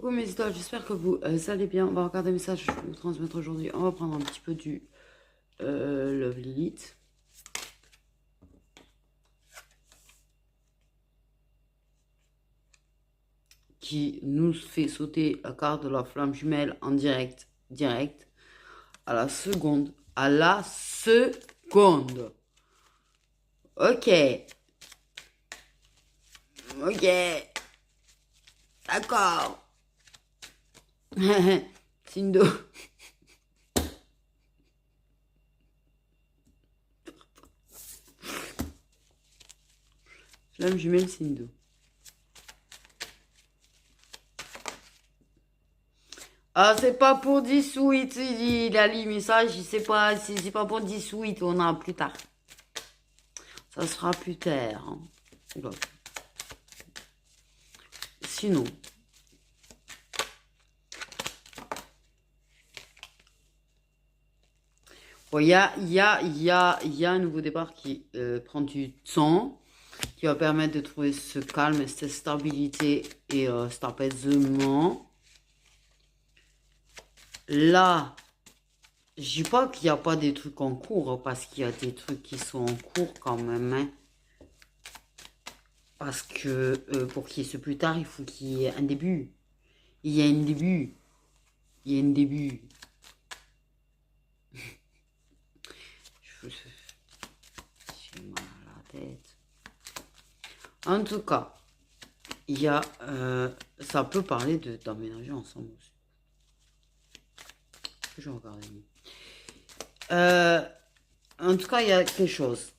Coucou mes idoles, j'espère que vous allez bien. On va regarder un message que je vais vous transmettre aujourd'hui. On va prendre un petit peu du Love Lilith. Qui nous fait sauter la carte de la flamme jumelle en direct. À la seconde. Ok. D'accord. Sindo. Flamme jumelle Sindo. Ah, c'est pas pour 18, il a lu le message, c'est pas pour 18, on a plus tard. Ça sera plus tard. Hein. Sinon. Bon, il y a un nouveau départ qui prend du temps, qui va permettre de trouver ce calme, cette stabilité et cet apaisement. Là, je dis pas qu'il n'y a pas des trucs en cours, hein, parce qu'il y a des trucs qui sont en cours quand même. Hein. Parce que pour qu'il y ait ce plus tard, il faut qu'il y ait un début. Il y a un début. J'ai mal à la tête. En tout cas, il y a, ça peut parler d'emménager ensemble aussi. Je vais regarder. En tout cas, il y a quelque chose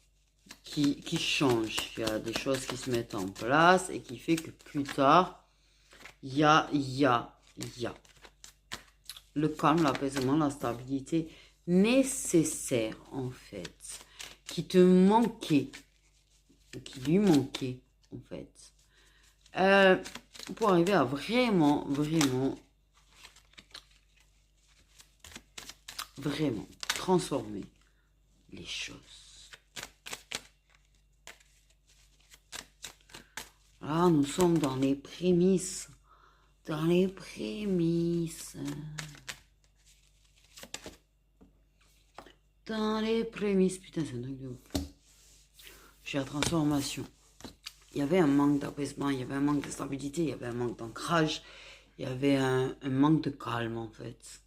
qui change. Il y a des choses qui se mettent en place et qui fait que plus tard, il y a le calme, l'apaisement, la stabilité nécessaire en fait, qui te manquait, qui lui manquait en fait, pour arriver à vraiment transformer les choses. Là, nous sommes dans les prémices. Putain, c'est un truc de ouf. J'ai la transformation. Il y avait un manque d'apaisement, il y avait un manque de stabilité, il y avait un manque d'ancrage, il y avait un manque de calme en fait.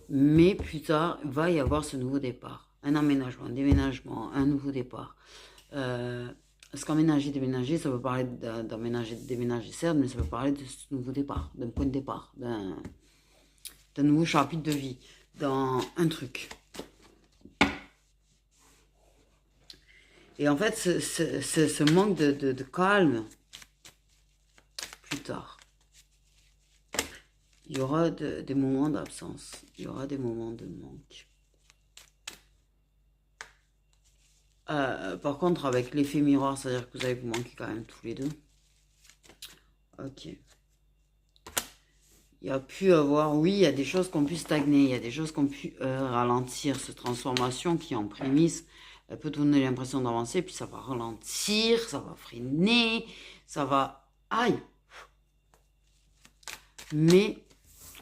Mais plus tard, il va y avoir ce nouveau départ. Un emménagement, un déménagement, un nouveau départ. Parce qu'emménager, déménager, ça peut parler d'emménager, déménager, certes, mais ça peut parler de ce nouveau départ, d'un point de départ, d'un nouveau chapitre de vie, dans un truc. Et en fait, ce manque de calme, plus tard, il y aura des moments d'absence, il y aura des moments de manque. Par contre, avec l'effet miroir, c'est-à-dire que vous allez vous manquer quand même tous les deux. Ok. Il y a pu avoir, oui, il y a des choses qui ont pu stagner, il y a des choses qui ont pu ralentir cette transformation qui en prémisse peut donner l'impression d'avancer, puis ça va ralentir, ça va freiner, ça va... Aïe! Mais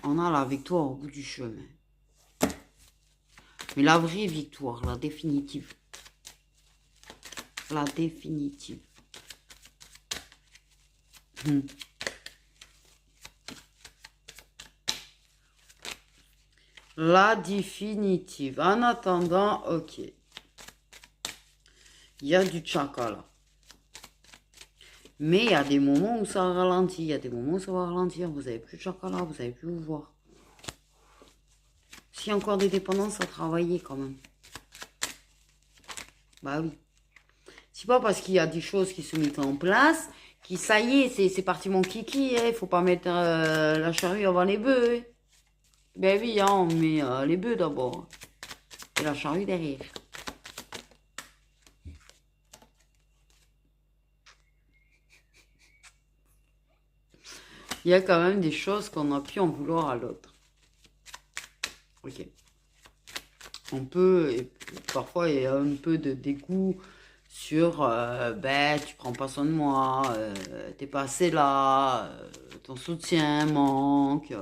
on a la victoire au bout du chemin. Mais la vraie victoire, la définitive. La définitive. La définitive. En attendant, ok. Il y a du tchaka là. Mais il y a des moments où ça ralentit. Il y a des moments où ça va ralentir. Vous n'avez plus de tchaka là. Vous n'avez plus vous voir. S'il y a encore des dépendances à travailler quand même. Bah oui. C'est pas parce qu'il y a des choses qui se mettent en place qui, ça y est, c'est parti mon kiki. Il faut pas mettre la charrue avant les bœufs. Hein. Ben oui, hein, on met les bœufs d'abord. Et la charrue derrière. Il y a quand même des choses qu'on a pu en vouloir à l'autre. Ok. On peut, et parfois il y a un peu de dégoût sur, ben, tu prends pas soin de moi, t'es pas assez là, ton soutien manque,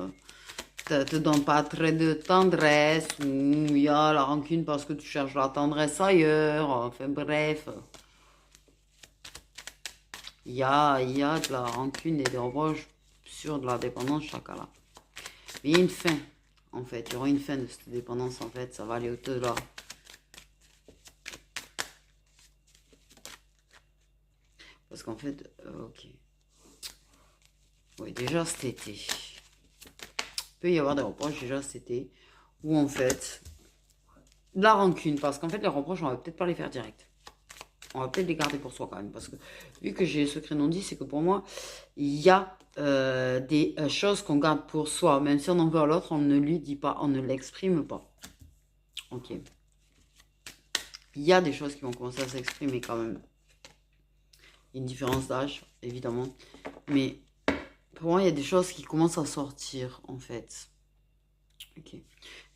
te donne pas très de tendresse, ou il y a la rancune parce que tu cherches la tendresse ailleurs, enfin bref, il y a de la rancune et des reproches sur de la dépendance chacun. Mais il y a une fin, en fait, il y aura une fin de cette dépendance, en fait, ça va aller au-delà. Parce qu'en fait, ok. Oui, déjà cet été. Il peut y avoir des reproches déjà cet été. Où en fait, la rancune. Parce qu'en fait, les reproches, on va peut-être pas les faire direct. On va peut-être les garder pour soi quand même. Parce que vu que j'ai secret non dit, c'est que pour moi, il y a des choses qu'on garde pour soi. Même si on en veut à l'autre, on ne lui dit pas, on ne l'exprime pas. Ok. Il y a des choses qui vont commencer à s'exprimer quand même. Il y a une différence d'âge, évidemment. Mais pour moi, il y a des choses qui commencent à sortir, en fait. Ok. Tu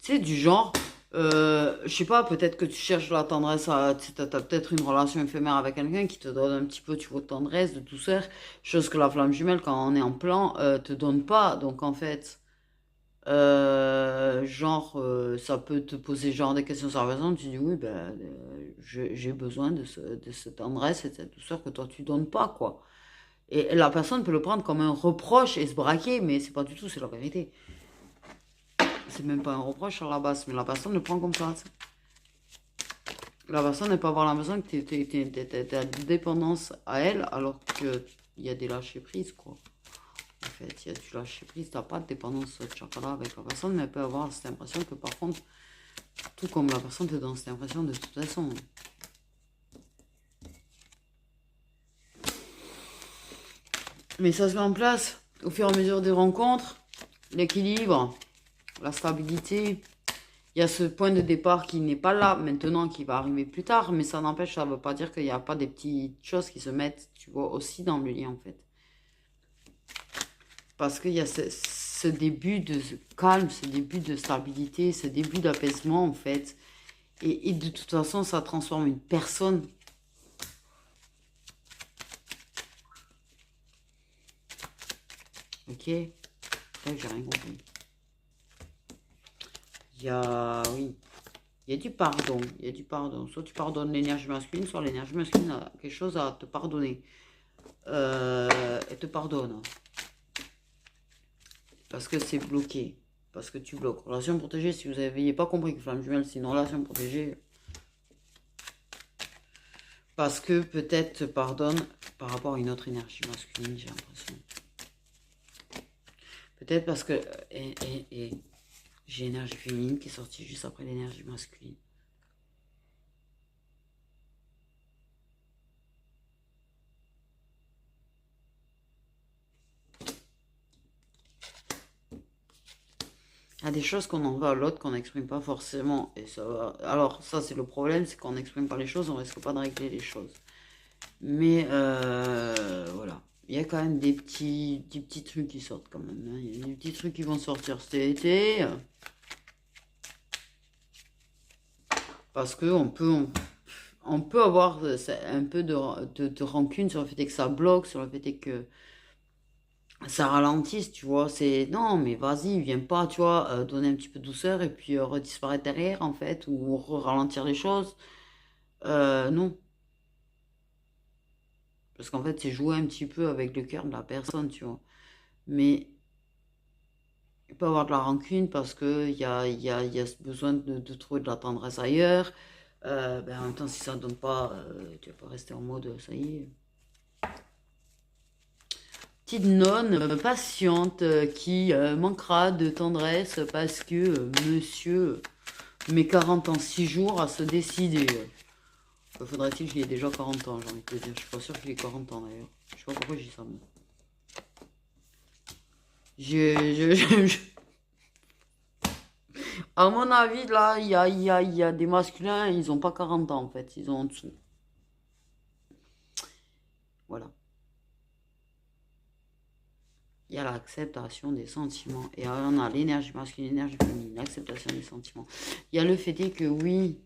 sais, du genre, je sais pas, peut-être que tu cherches la tendresse, tu as peut-être une relation éphémère avec quelqu'un qui te donne un petit peu, tu vois, de tendresse, de douceur, chose que la flamme jumelle, quand on est en plan, te donne pas. Donc, en fait, genre, ça peut te poser genre des questions sur la personne, tu dis oui, ben, j'ai besoin de cette tendresse et de cette douceur que toi, tu donnes pas, quoi. Et la personne peut le prendre comme un reproche et se braquer, mais c'est pas du tout, c'est la vérité. C'est même pas un reproche à la base, mais la personne le prend comme ça. La personne ne peut avoir l'impression que tu as dépendance à elle, alors qu'il y a des lâcher prise, quoi. En fait, il y a du lâcher prise, t'as pas de dépendance de chocolat avec la personne, mais elle peut avoir cette impression que par contre, tout comme la personne te donne cette impression de toute façon. Mais ça se met en place au fur et à mesure des rencontres, l'équilibre, la stabilité. Il y a ce point de départ qui n'est pas là maintenant, qui va arriver plus tard, mais ça n'empêche, ça ne veut pas dire qu'il n'y a pas des petites choses qui se mettent, tu vois, aussi dans le lien en fait. Parce qu'il y a ce début de calme, ce début de stabilité, ce début d'apaisement en fait. Et de toute façon, ça transforme une personne. Ok? Là, j'ai rien compris. Il y a, oui, il y a du pardon. Il y a du pardon. Soit tu pardonnes l'énergie masculine, soit l'énergie masculine a quelque chose à te pardonner. Elle te pardonne. Parce que c'est bloqué. Parce que tu bloques. Relation protégée, si vous n'aviez pas compris que flamme jumelle, c'est une relation protégée. Parce que peut-être te pardonne par rapport à une autre énergie masculine, j'ai l'impression. Peut-être parce que j'ai l'énergie féminine qui est sortie juste après l'énergie masculine. Il y a des choses qu'on en veut à l'autre qu'on n'exprime pas forcément. Et ça va. Alors, ça, c'est le problème, c'est qu'on n'exprime pas les choses, on risque pas de régler les choses. Mais voilà. Il y a quand même des petits trucs qui sortent quand même. Hein. Il y a des petits trucs qui vont sortir cet été. Parce qu'on peut, on peut avoir un peu de rancune sur le fait que ça bloque, sur le fait que ça ralentisse, tu vois. C'est non, mais vas-y, viens pas, tu vois, donner un petit peu de douceur et puis redisparaître derrière, en fait, ou ralentir les choses. Non. Parce qu'en fait, c'est jouer un petit peu avec le cœur de la personne, tu vois. Mais il peut avoir de la rancune parce qu'il y a ce besoin de trouver de la tendresse ailleurs. Ben, en même temps, si ça ne donne pas, tu vas pas rester en mode ça y est. Petite nonne patiente qui manquera de tendresse parce que monsieur met 40 ans 6 jours à se décider. Faudrait-il qu'il ait déjà 40 ans, j'ai envie de te dire. Je suis pas sûre qu'il ait 40 ans d'ailleurs. Je sais pas pourquoi je dis ça. Mais... À mon avis, là, il y a des masculins, ils ont pas 40 ans en fait. Ils ont en dessous. Voilà. Il y a l'acceptation des sentiments. Et on a l'énergie masculine, l'énergie féminine, l'acceptation des sentiments. Il y a le fait que oui,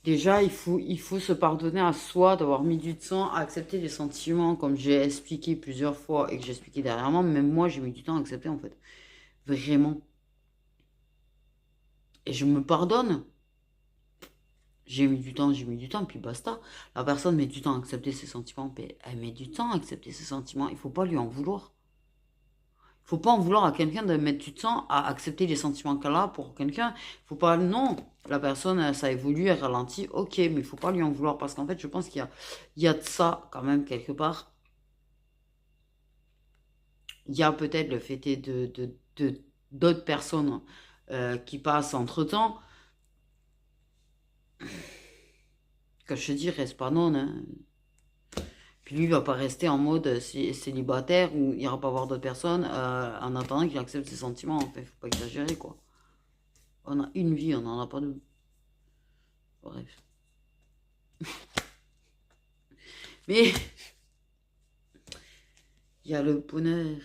Déjà, il faut se pardonner à soi d'avoir mis du temps à accepter les sentiments, comme j'ai expliqué plusieurs fois et que j'ai expliqué dernièrement. Même moi, j'ai mis du temps à accepter, en fait. Vraiment. Et je me pardonne. J'ai mis du temps, puis basta. La personne met du temps à accepter ses sentiments, puis elle met du temps à accepter ses sentiments. Il faut pas lui en vouloir. Il faut pas en vouloir à quelqu'un de mettre du temps à accepter les sentiments qu'elle a pour quelqu'un. Il faut pas, non. La personne, ça évolue, elle ralentit, ok, mais il faut pas lui en vouloir parce qu'en fait, je pense il y a de ça quand même quelque part. Il y a peut-être le fait d'autres personnes qui passent entre-temps. Que je te dis, reste pas non, hein. Puis lui, il va pas rester en mode célibataire où il ira pas voir d'autres personnes en attendant qu'il accepte ses sentiments. En fait, faut pas exagérer, quoi. On a une vie, on n'en a pas deux. Bref. Mais il y a le bonheur.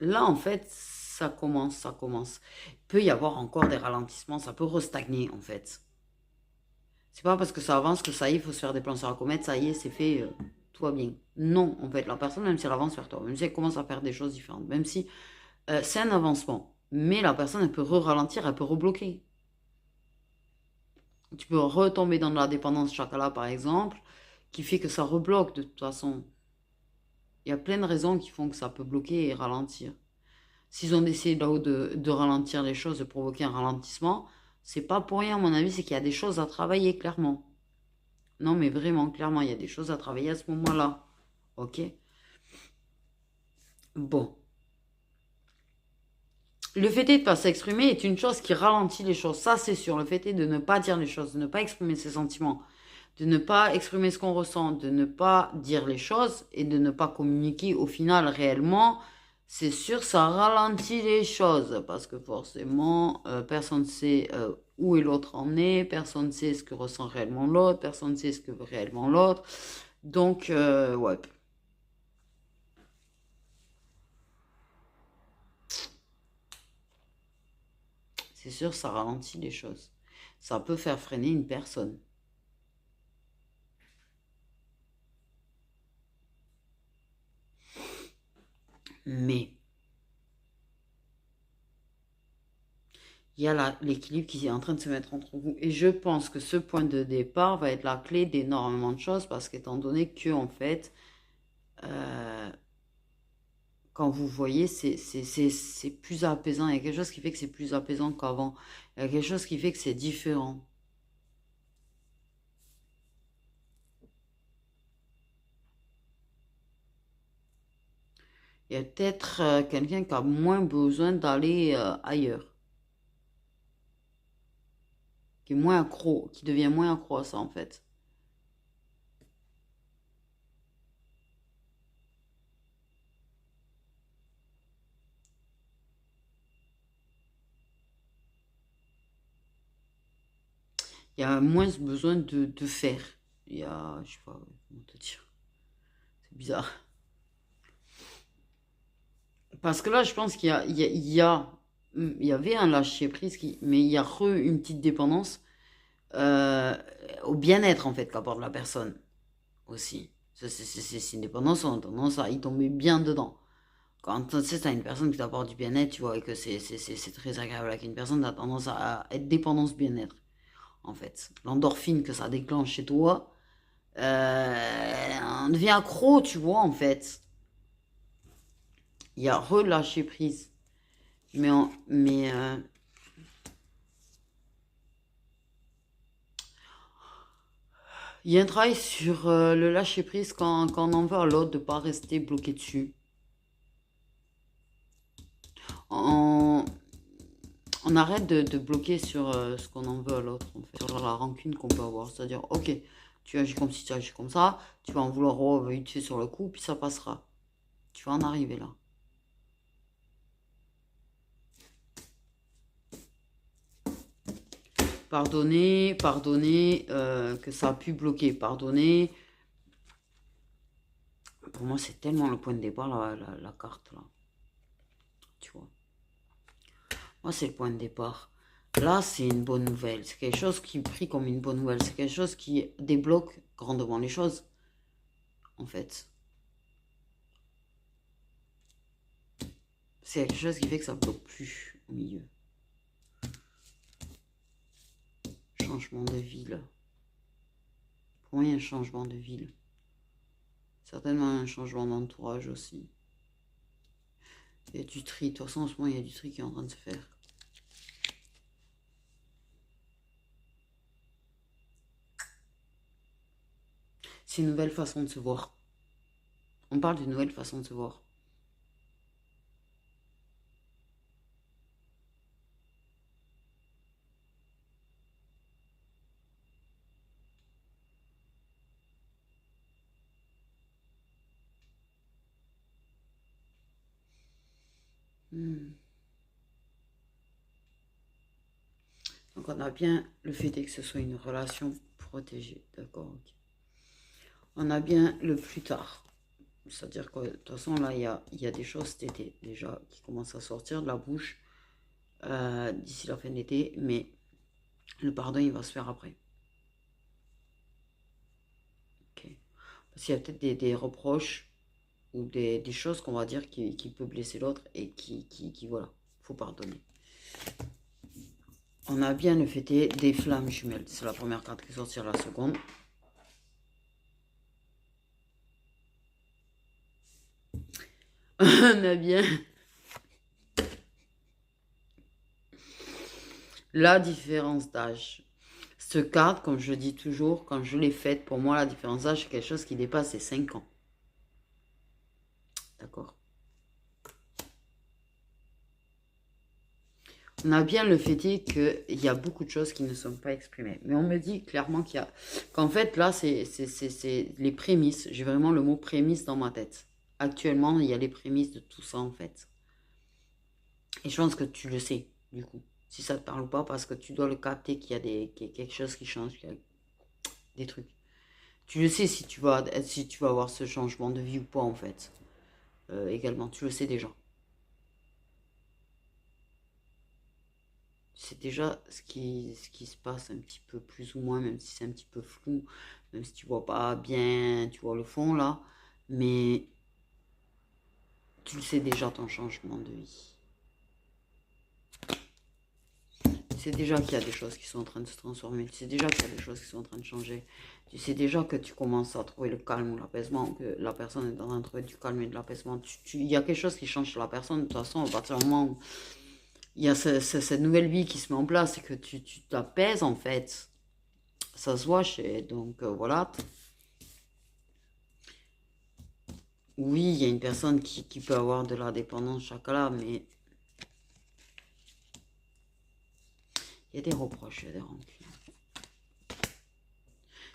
Là, en fait, ça commence. Il peut y avoir encore des ralentissements, ça peut restagner, en fait. C'est pas parce que ça avance que ça y est, il faut se faire des plans sur la comète, ça y est, c'est fait, tout va bien. Non, en fait, la personne, même si elle avance vers toi, même si elle commence à faire des choses différentes, même si c'est un avancement, mais la personne, elle peut ralentir, elle peut rebloquer. Tu peux retomber dans de la dépendance chocolat, par exemple, qui fait que ça rebloque de toute façon. Il y a plein de raisons qui font que ça peut bloquer et ralentir. S'ils ont essayé là-haut de ralentir les choses, de provoquer un ralentissement, c'est pas pour rien, à mon avis, c'est qu'il y a des choses à travailler, clairement. Non, mais vraiment, clairement, il y a des choses à travailler à ce moment-là. Ok? Bon. Le fait est de ne pas s'exprimer est une chose qui ralentit les choses. Ça, c'est sûr. Le fait est de ne pas dire les choses, de ne pas exprimer ses sentiments, de ne pas exprimer ce qu'on ressent, de ne pas dire les choses et de ne pas communiquer au final réellement. C'est sûr, ça ralentit les choses parce que forcément, personne ne sait où est l'autre en est, personne ne sait ce que ressent réellement l'autre, personne ne sait ce que veut réellement l'autre. Donc, ouais. C'est sûr, ça ralentit les choses. Ça peut faire freiner une personne. Mais il y a l'équilibre qui est en train de se mettre entre vous. Et je pense que ce point de départ va être la clé d'énormément de choses parce qu'étant donné que, en fait, euh, quand vous voyez, c'est plus apaisant. Il y a quelque chose qui fait que c'est plus apaisant qu'avant. Il y a quelque chose qui fait que c'est différent. Il y a peut-être quelqu'un qui a moins besoin d'aller ailleurs, qui est moins accro, qui devient moins accro à ça, en fait. Il y a moins besoin de faire. Il y a, je sais pas, comment te dire. C'est bizarre. Parce que là, je pense qu'il y a, il y avait un lâcher-prise, mais il y a une petite dépendance euh, au bien-être, en fait, qu'apporte la personne aussi. C'est une dépendance, on a tendance à y tomber bien dedans. Quand tu sais, t'as une personne qui t'apporte du bien-être, tu vois, et que c'est très agréable avec une personne, t'as tendance à être dépendance bien-être, en fait. L'endorphine que ça déclenche chez toi, on devient accro, tu vois, en fait. Il y a relâcher prise. Mais il y a un travail sur le lâcher prise quand on en veut à l'autre, de ne pas rester bloqué dessus. On, on arrête de bloquer sur ce qu'on en veut à l'autre, en fait, sur la rancune qu'on peut avoir. C'est-à-dire, ok, tu agis comme si tu agis comme ça, tu vas en vouloir vite fait sur le coup, puis ça passera. Tu vas en arriver là. Pardonner, pardonner, que ça a pu bloquer. Pardonner, pour moi, c'est tellement le point de départ, la carte, là. Tu vois. Moi, c'est le point de départ. Là, c'est une bonne nouvelle. C'est quelque chose qui est pris comme une bonne nouvelle. C'est quelque chose qui débloque grandement les choses, en fait. C'est quelque chose qui fait que ça ne bloque plus au milieu. Changement de ville. Pour moi, il y a un changement de ville. Certainement un changement d'entourage aussi. Il y a du tri. De toute façon, en ce moment, il y a du tri qui est en train de se faire. C'est une nouvelle façon de se voir. On parle d'une nouvelle façon de se voir. Hmm. Donc on a bien le fait que ce soit une relation protégée. D'accord, ok. On a bien le plus tard. C'est-à-dire que de toute façon, là, il y a des choses cet été déjà qui commencent à sortir de la bouche d'ici la fin de l'été. Mais le pardon, il va se faire après. Ok. Parce qu'il y a peut-être des reproches ou des choses qu'on va dire qui peuvent blesser l'autre et voilà, faut pardonner. On a bien le fêté des flammes jumelles. C'est la première carte qui sortira la seconde. On a bien la différence d'âge. Cette carte, comme je dis toujours, quand je l'ai faite, pour moi, la différence d'âge, c'est quelque chose qui dépasse les 5 ans. D'accord. On a bien le fait qu'il y a beaucoup de choses qui ne sont pas exprimées. Mais on me dit clairement qu'en fait, là, c'est les prémices. J'ai vraiment le mot prémisse dans ma tête. Actuellement, il y a les prémices de tout ça, en fait. Et je pense que tu le sais, du coup. Si ça te parle ou pas, parce que tu dois le capter qu'il y a qu'il y a quelque chose qui change, qu'il y a des trucs. Tu le sais si tu vas avoir ce changement de vie ou pas, en fait. Également, tu le sais déjà. C'est déjà ce qui se passe un petit peu plus ou moins, même si c'est un petit peu flou, même si tu vois pas bien, tu vois le fond là, mais tu le sais déjà ton changement de vie. Tu sais déjà qu'il y a des choses qui sont en train de se transformer, tu sais déjà qu'il y a des choses qui sont en train de changer, tu sais déjà que tu commences à trouver le calme ou l'apaisement, que la personne est en train de trouver du calme et de l'apaisement. Il y a quelque chose qui change chez la personne, de toute façon, à partir du moment où il y a cette nouvelle vie qui se met en place et que tu t'apaises en fait. Ça se voit chez. Donc voilà. Oui, il y a une personne qui peut avoir de la dépendance chaque là, mais il y a des reproches, il y a des rancunes.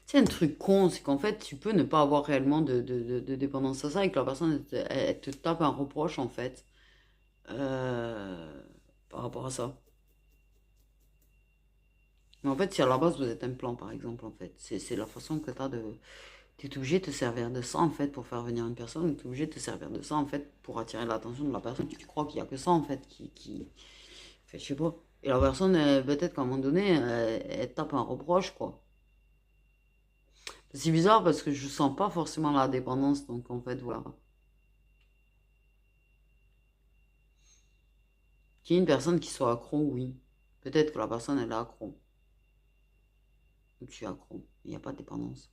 C'est un truc con, c'est qu'en fait, tu peux ne pas avoir réellement de dépendance à ça et que la personne, elle te tape un reproche, en fait, euh, par rapport à ça. Mais en fait, si à la base, vous êtes un plan, par exemple, en fait, c'est la façon que tu as de... Tu es obligé de te servir de ça, en fait, pour faire venir une personne, tu es obligé de te servir de ça, en fait, pour attirer l'attention de la personne. Tu crois qu'il n'y a que ça, en fait, fait, je sais pas. Et la personne, peut-être qu'à un moment donné, elle tape un reproche, quoi. C'est bizarre parce que je sens pas forcément la dépendance, donc en fait, voilà. Qu'il y ait une personne qui soit accro, oui. Peut-être que la personne, elle est accro. Ou tu es accro. Il n'y a pas de dépendance.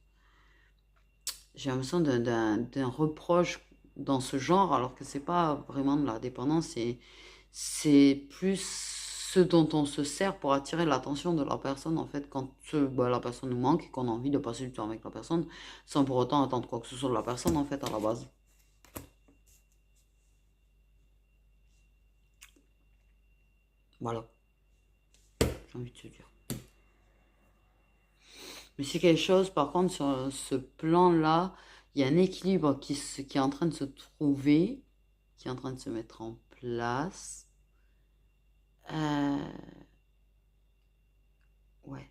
J'ai l'impression d'un reproche dans ce genre, alors que c'est pas vraiment de la dépendance, c'est plus ce dont on se sert pour attirer l'attention de la personne, en fait, quand bah, la personne nous manque et qu'on a envie de passer du temps avec la personne, sans pour autant attendre quoi que ce soit de la personne, en fait, à la base. Voilà, j'ai envie de te dire. Mais c'est quelque chose, par contre, sur ce plan-là, il y a un équilibre qui est en train de se trouver, qui est en train de se mettre en place. Euh, ouais.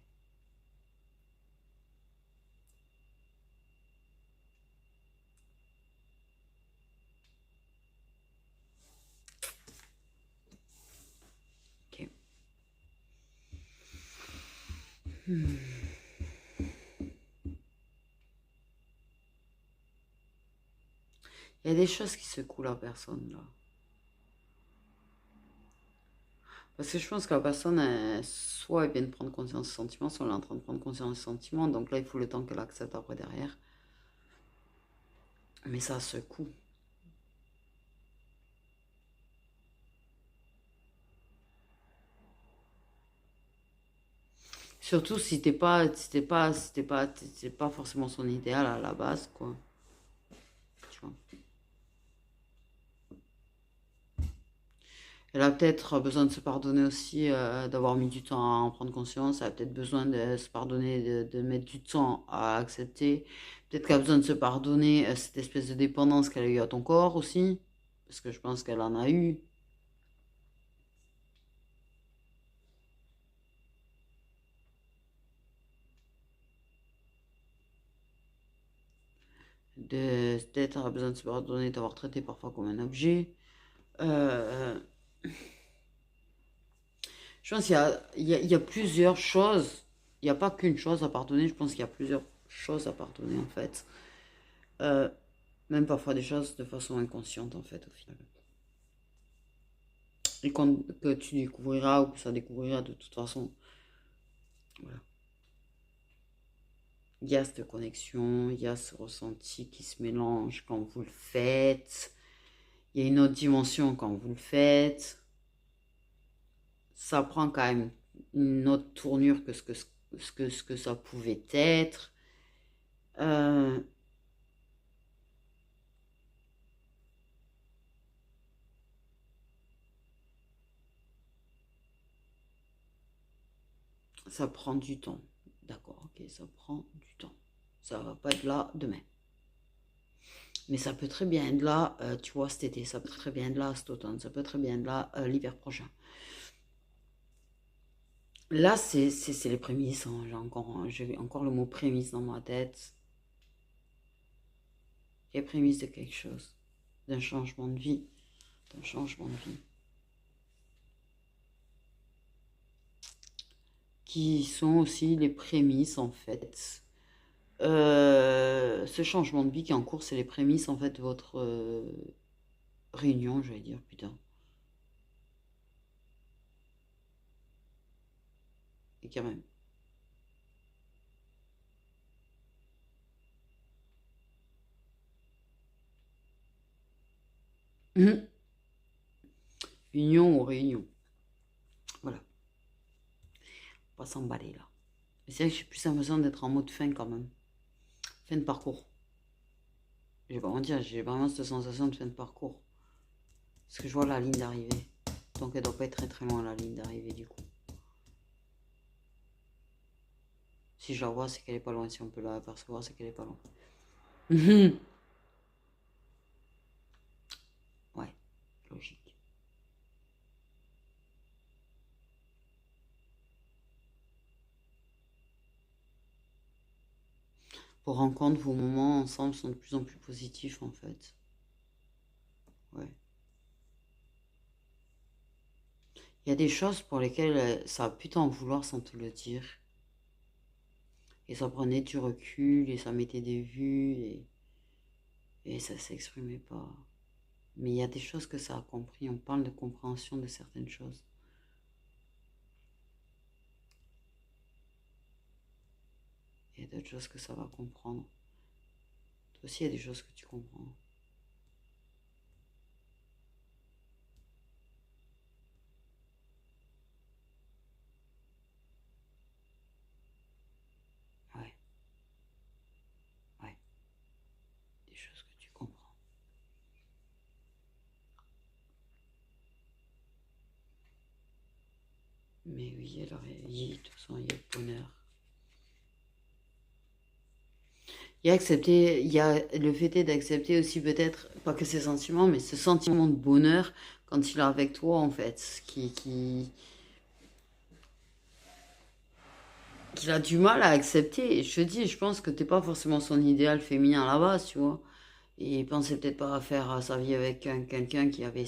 Ok. Il y a des choses qui secouent la personne là. Parce que je pense que la personne, soit elle vient de prendre conscience des sentiments, soit elle est en train de prendre conscience des sentiments. Donc là, il faut le temps qu'elle accepte après derrière. Mais ça secoue. Surtout si t'es pas forcément son idéal à la base, quoi. Tu vois. Elle a peut-être besoin de se pardonner aussi, d'avoir mis du temps à en prendre conscience. Elle a peut-être besoin de se pardonner, de mettre du temps à accepter. Peut-être qu'elle a besoin de se pardonner cette espèce de dépendance qu'elle a eue à ton corps aussi. Parce que je pense qu'elle en a eu. Peut-être elle a besoin de se pardonner d'avoir traité parfois comme un objet. Euh, je pense qu'il y a plusieurs choses. Il n'y a pas qu'une chose à pardonner. Je pense qu'il y a plusieurs choses à pardonner en fait. Euh, Même parfois des choses de façon inconsciente en fait au final. Et que tu découvriras ou que ça découvrira de toute façon. Voilà. Il y a cette connexion, il y a ce ressenti qui se mélange quand vous le faites. Il y a une autre dimension quand vous le faites. Ça prend quand même une autre tournure que ce que ça pouvait être. Euh, Ça prend du temps. D'accord, ok, ça prend du temps. Ça va pas être là demain. Mais ça peut très bien être là, tu vois, cet été. Ça peut très bien être là cet automne. Ça peut très bien être là l'hiver prochain. Là, c'est les prémices. Hein. J'ai encore le mot prémisse dans ma tête. Les prémices de quelque chose. D'un changement de vie. D'un changement de vie. Qui sont aussi les prémices, en fait. Ce changement de vie qui est en cours, c'est les prémices, en fait, de votre réunion, j'allais dire, putain. Et quand même. Mhm. Union ou réunion. Voilà. Pas s'emballer là. Mais c'est vrai que j'ai plus l'impression d'être en mode fin quand même. Fin de parcours. Je vais pas mentir, j'ai vraiment cette sensation de fin de parcours. Parce que je vois la ligne d'arrivée. Donc elle doit pas être très très loin la ligne d'arrivée du coup. Si je la vois, c'est qu'elle est pas loin. Si on peut la apercevoir, c'est qu'elle est pas loin. Mhm. Ouais, logique. Vos rencontres, vos moments ensemble sont de plus en plus positifs en fait. Ouais. Il y a des choses pour lesquelles ça a pu t'en vouloir sans te le dire. Et ça prenait du recul et ça mettait des vues et ça s'exprimait pas. Mais il y a des choses que ça a compris. On parle de compréhension de certaines choses. Il y a d'autres choses que ça va comprendre. Toi aussi, il y a des choses que tu comprends. Ouais, ouais, des choses que tu comprends. Mais oui, alors, de toute façon, il y a le bonheur. Il y a accepter, il y a le fait est d'accepter aussi peut-être, pas que ses sentiments, mais ce sentiment de bonheur quand il est avec toi, en fait, qu'il a du mal à accepter. Et je te dis, je pense que t'es pas forcément son idéal féminin à la base, tu vois. Et il pensait peut-être pas à faire sa vie avec quelqu'un qui avait,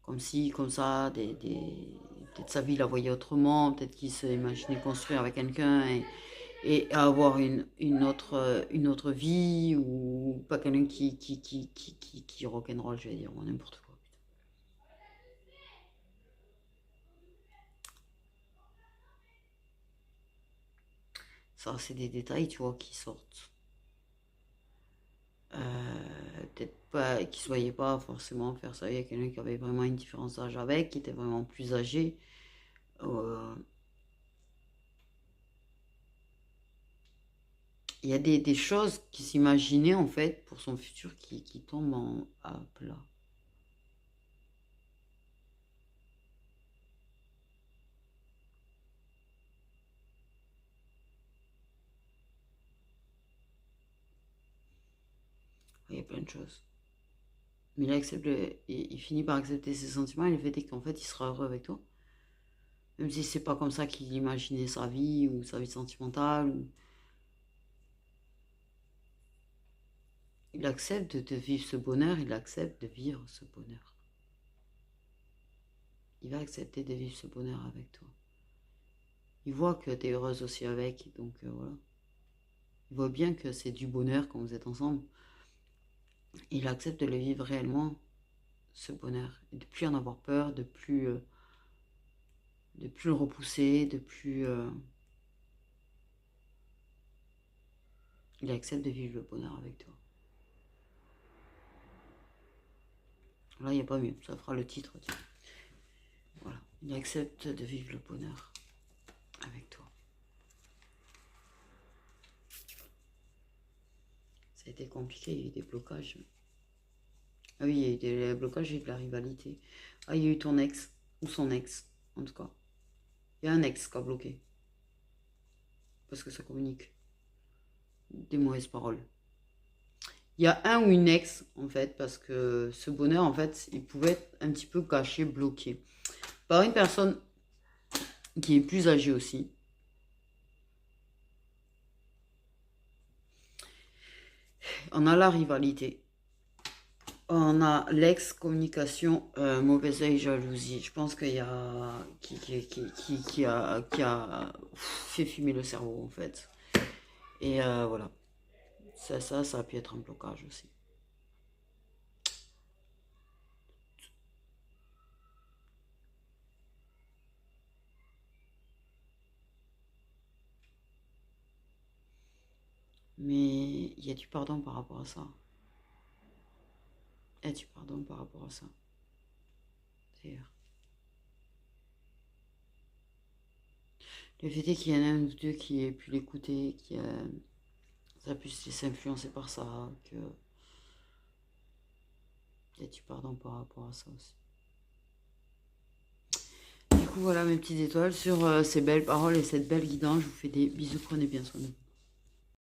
comme ci, comme ça, peut-être sa vie la voyait autrement, peut-être qu'il s'imaginait construire avec quelqu'un et avoir une autre vie, ou pas quelqu'un qui rock'n'roll, je vais dire, ou n'importe quoi. Ça, c'est des détails, tu vois, qui sortent. Peut-être pas, qui ne se voyait pas forcément faire ça. Il y a quelqu'un qui avait vraiment une différence d'âge avec, qui était vraiment plus âgé. Euh, Il y a des choses qui s'imaginaient en fait pour son futur qui tombent à plat. Il y a plein de choses. Mais il finit par accepter ses sentiments et le fait est qu'en fait il sera heureux avec toi. Même si c'est pas comme ça qu'il imaginait sa vie ou sa vie sentimentale. Il accepte de vivre ce bonheur, il accepte de vivre ce bonheur. Il va accepter de vivre ce bonheur avec toi. Il voit que tu es heureuse aussi avec, donc voilà. Il voit bien que c'est du bonheur quand vous êtes ensemble. Il accepte de le vivre réellement, ce bonheur. Et de plus en avoir peur, de plus le repousser, de plus... Il accepte de vivre le bonheur avec toi. Là, il n'y a pas mieux. Ça fera le titre. Tiens. Voilà. Il accepte de vivre le bonheur avec toi. Ça a été compliqué, il y a eu des blocages. Ah oui, il y a eu des blocages et de la rivalité. Ah, il y a eu ton ex, ou son ex, en tout cas. Il y a un ex qui a bloqué. Parce que ça communique. Des mauvaises paroles. Il y a un ou une ex, en fait, parce que ce bonheur, en fait, il pouvait être un petit peu caché, bloqué. Par une personne qui est plus âgée aussi. On a la rivalité. On a l'ex-communication, mauvais œil, jalousie. Je pense qu'il y a qui a fait fumer le cerveau, en fait. Et voilà. Ça a pu être un blocage aussi. Mais il y a du pardon par rapport à ça. Il y a du pardon par rapport à ça. D'ailleurs. Le fait est qu'il y en a un ou deux qui ait pu l'écouter, ça a pu se laisser influencer par ça, que il y a du pardon par rapport à ça aussi. Du coup, voilà mes petites étoiles sur ces belles paroles et cette belle guidance. Je vous fais des bisous, prenez bien soin de vous.